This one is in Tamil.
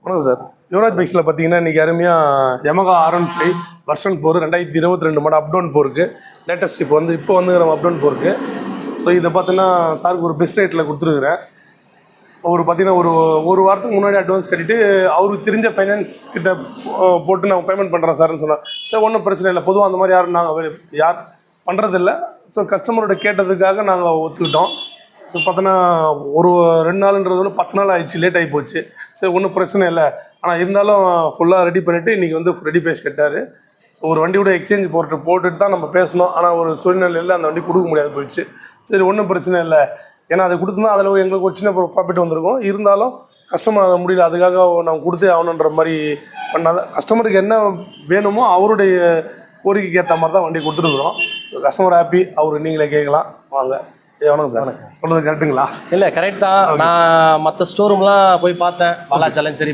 வணக்கம் சார். யுவராஜ் பைக்ஸில் பார்த்தீங்கன்னா இன்றைக்கி அருமையாக Yamaha R15 வெர்ஷன் 4 2022 மாடல் அப்டவுன் 4க்கு லேட்டஸ்ட் இப்போ வந்து நம்ம அப்டவுன் 4க்கு. ஸோ இதை பார்த்தீங்கன்னா சாருக்கு ஒரு பெஸ்ட் ரேட்டில் கொடுத்துருக்குறேன். ஒரு பார்த்தீங்கன்னா ஒரு வாரத்துக்கு முன்னாடி அட்வான்ஸ் கட்டிட்டு அவருக்கு தெரிஞ்ச ஃபைனான்ஸ் கிட்ட போட்டு நான் பேமெண்ட் பண்ணுறேன் சார்னு சொன்னேன். சார் ஒன்றும் பிரச்சனை இல்லை, பொதுவாக அந்த மாதிரி யார் பண்ணுறதில்ல. ஸோ கஸ்டமரோட கேட்டதுக்காக நாங்கள் ஒத்துக்கிட்டோம். ஸோ பார்த்தோன்னா ஒரு 2 நாளுன்றது வந்து 10 நாள் ஆகிடுச்சு, லேட் ஆகி போச்சு. சரி ஒன்றும் பிரச்சனை இல்லை, ஆனால் இருந்தாலும் ஃபுல்லாக ரெடி பண்ணிவிட்டு இன்றைக்கி வந்து ரெடி பேஸ் கட்டார். ஸோ ஒரு வண்டியோட எக்ஸ்சேஞ்ச் போட்டுட்டு தான் நம்ம பேசணும். ஆனால் ஒரு சூழ்நிலையில் அந்த வண்டி கொடுக்க முடியாது போயிடுச்சு. சரி ஒன்றும் பிரச்சனை இல்லை, ஏன்னா அதை கொடுத்துனா அதில் எங்களுக்கு ஒரு சின்ன ப்ராஃபிட் வந்திருக்கும். இருந்தாலும் கஸ்டமர் முடியல, அதுக்காக நம்ம கொடுத்தே ஆகணுன்ற மாதிரி பண்ணாத. கஸ்டமருக்கு என்ன வேணுமோ அவருடைய கோரிக்கைக்கு ஏற்ற மாதிரி தான் வண்டி கொடுத்துருக்குறோம். ஸோ கஸ்டமர் ஹாப்பி, அவர் நீங்களே கேட்கலாம் வாங்க. வணக்கம் சார். சொல்கிறது கரெக்டுங்களா? இல்லை கரெக்ட் தான். நான் மற்ற ஸ்டோரூம்லாம் போய் பார்த்தேன், வாலாச்சாலம் சரி